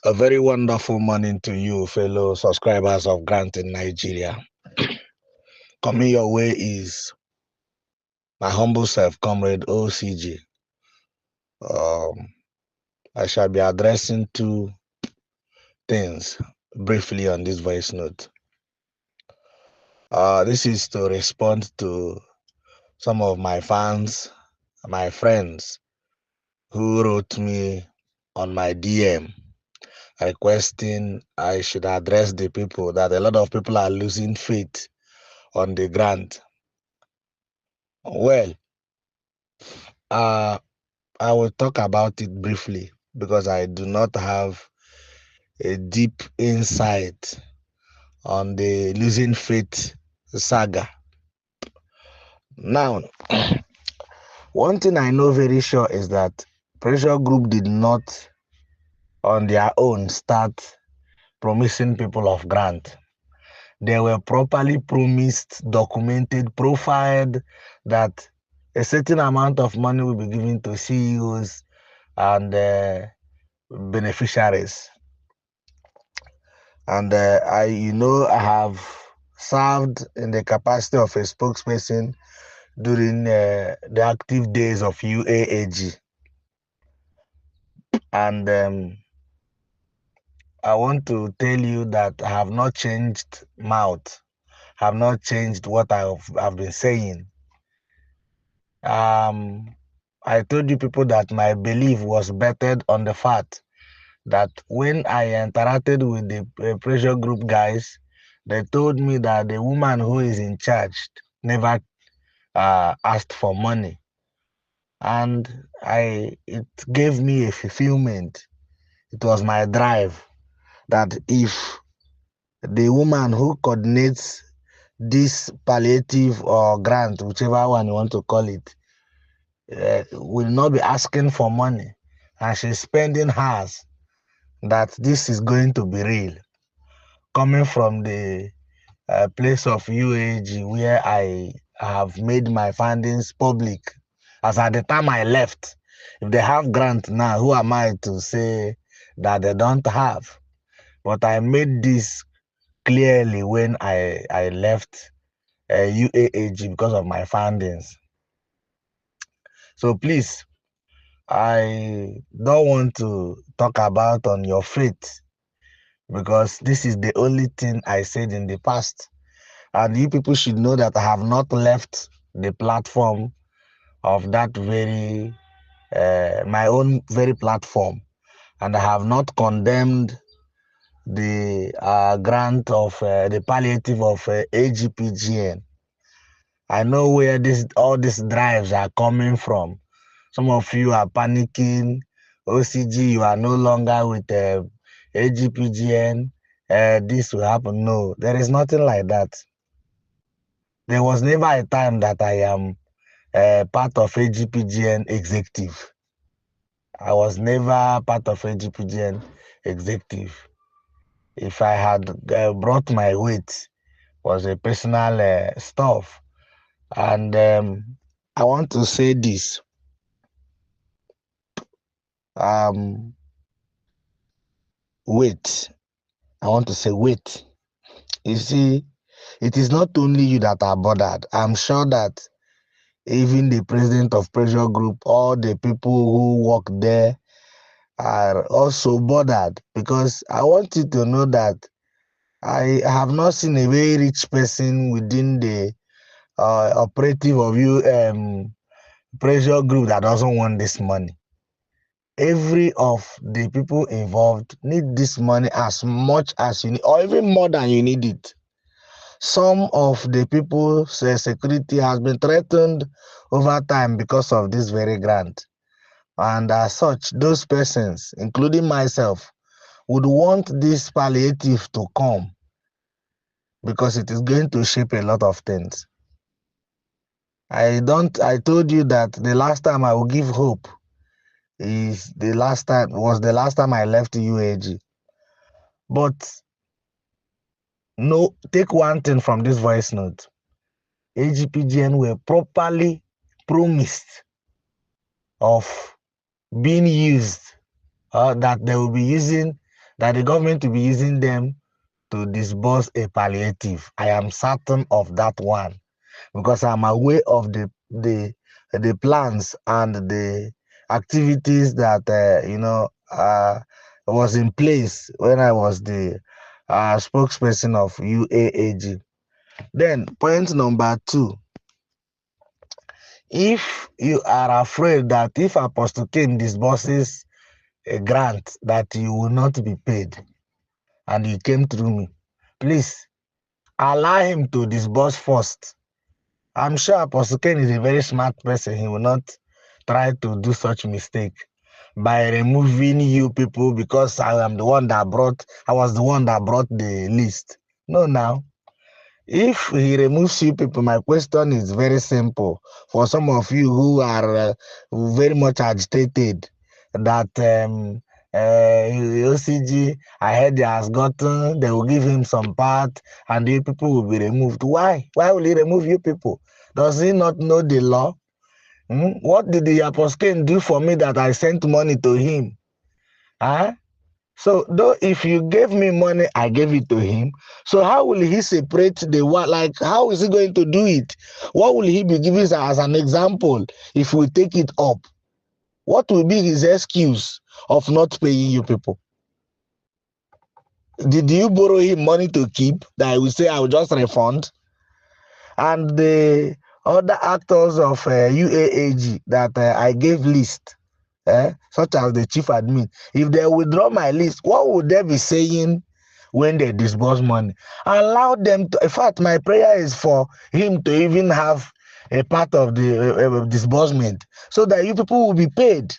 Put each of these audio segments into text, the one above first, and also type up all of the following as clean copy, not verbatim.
A very wonderful morning to you, fellow subscribers of Grant in Nigeria. Coming your way is my humble self, Comrade OCG. Um, I shall be addressing two things briefly on this voice note. This is to respond to some of my fans, my friends, who wrote me on my DM requesting I should address the people, that a lot of people are losing faith on the grant. Well, uh, I will talk about it briefly because I do not have a deep insight on the losing faith saga. Now, one thing I know very sure is that pressure group did not on their own start promising people of grant. They were properly promised, documented, profiled that a certain amount of money will be given to CEOs and beneficiaries. And I have served in the capacity of a spokesperson during the active days of UAAG. And I want to tell you that I have not changed mouth, have not changed what I've been saying. I told you people that my belief was bettered on the fact that when I interacted with the pressure group guys, they told me that the woman who is in charge never asked for money. And it gave me a fulfillment. It was my drive that if the woman who coordinates this palliative or grant, whichever one you want to call it, will not be asking for money and she's spending hers, that this is going to be real. Coming from the place of UAG where I have made my findings public, as at the time I left, if they have grant now, who am I to say that they don't have? But I made this clearly when I left UAAG because of my findings. So please, I don't want to talk about on your faith because this is the only thing I said in the past. And you people should know that I have not left the platform of that very, my own very platform. And I have not condemned the grant of the palliative of AGPGN. I know where all these drives are coming from. Some of you are panicking. OCG, you are no longer with AGPGN. This will happen. No, there is nothing like that. There was never a time that I am part of AGPGN executive. I was never part of AGPGN executive. If I had brought my weight, was a personal stuff. And I want to say this. Wait. I want to say wait. You see, it is not only you that are bothered. I'm sure that even the president of pressure group, all the people who work there are also bothered, because I want you to know that I have not seen a very rich person within the operative of pressure group that doesn't want this money. Every of the people involved need this money as much as you need, or even more than you need it. Some of the people's security has been threatened over time because of this very grant. And as such, those persons, including myself, would want this palliative to come because it is going to shape a lot of things. I told you that the last time I will give hope was the last time I left UAG. But no, take one thing from this voice note. AGPGN were properly promised of being used, that they will be using that the government will be using them to disburse a palliative. I am certain of that one because I'm aware of the plans and the activities that was in place when I was the spokesperson of UAAG. Then point number two, if you are afraid that if Apostle King disburses a grant that you will not be paid and you came through me, please allow him to disburse first. I'm sure Apostle Ken is a very smart person. He will not try to do such mistake by removing you people because I was the one that brought the list. No, now, if he removes you people, my question is very simple. For some of you who are very much agitated that OCG, I heard he has gotten, they will give him some part and you people will be removed. Why? Why will he remove you people? Does he not know the law? What did the apostle do for me that I sent money to him? Huh? So though if you gave me money, I gave it to him. So how will he separate the one? Like how is he going to do it? What will he be giving as an example if we take it up? What will be his excuse of not paying you people? Did you borrow him money to keep that I will say I will just refund? And the other actors of UAAG that I gave list, such as the chief admin, if they withdraw my list, what would they be saying when they disburse money? Allow them to. In fact, my prayer is for him to even have a part of the disbursement so that you people will be paid.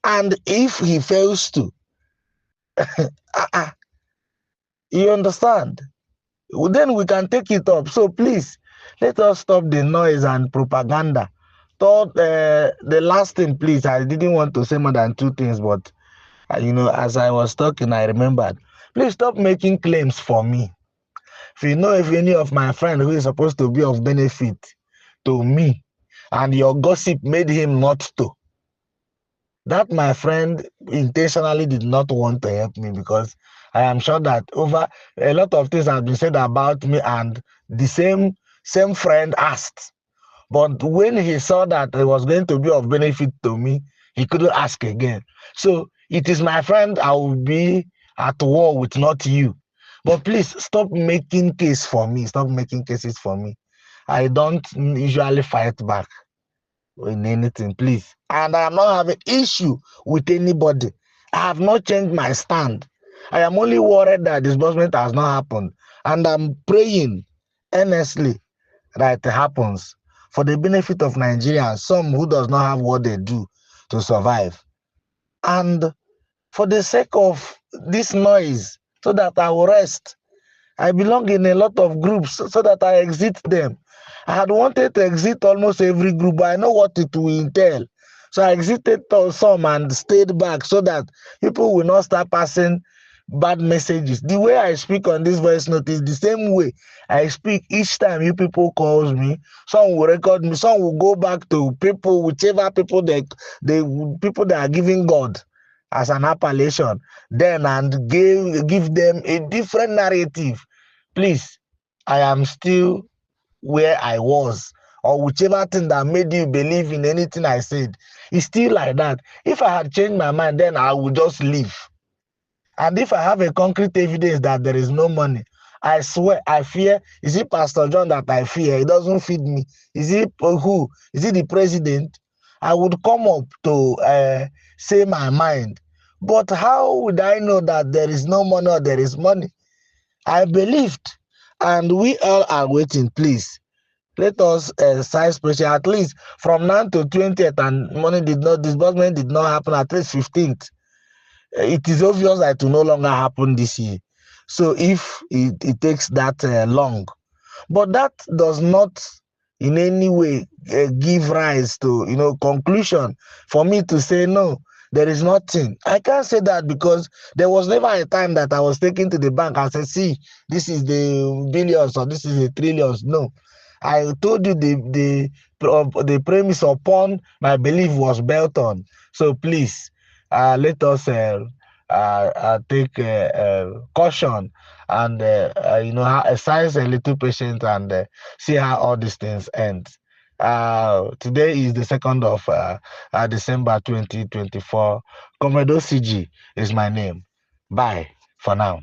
And if he fails to, you understand? Then we can take it up. So please, let us stop the noise and propaganda. Thought the last thing, please, I didn't want to say more than two things, but as I was talking, I remembered. Please stop making claims for me. If you know if any of my friend who is supposed to be of benefit to me, and your gossip made him not to, that my friend intentionally did not want to help me because I am sure that over a lot of things have been said about me and the same friend asked. But when he saw that it was going to be of benefit to me, he couldn't ask again. So it is my friend I will be at war with, not you. But please stop making case for me. Stop making cases for me. I don't usually fight back in anything, please. And I am not having issue with anybody. I have not changed my stand. I am only worried that disbursement has not happened. And I'm praying earnestly that it happens for the benefit of Nigerians, some who does not have what they do to survive. And for the sake of this noise, so that I will rest. I belong in a lot of groups so that I exit them. I had wanted to exit almost every group, but I know what it will entail. So I exited some and stayed back so that people will not start passing bad messages. The way I speak on this voice note is the same way I speak each time you people calls me. Some will record me, some will go back to people, whichever people they people that are giving God as an appellation, then and give them a different narrative. Please, I am still where I was, or whichever thing that made you believe in anything I said. It's still like that. If I had changed my mind, then I would just leave. And if I have a concrete evidence that there is no money, I swear, I fear. Is it Pastor John that I fear? He doesn't feed me. Is it who? Is it the president? I would come up to say my mind. But how would I know that there is no money or there is money? I believed. And we all are waiting, please. Let us size pressure at least from now to 20th, and disbursement did not happen at least 15th. It is obvious that it will no longer happen this year. So if it takes that long, but that does not in any way give rise to conclusion for me to say no, there is nothing. I can't say that because there was never a time that I was taken to the bank and said, see, this is the billions or this is the trillions. No, I told you the premise upon my belief was built on. So please, let us take caution and exercise a little patience and see how all these things end. Today is the 2nd of December 2024. Commodore CG is my name. Bye for now.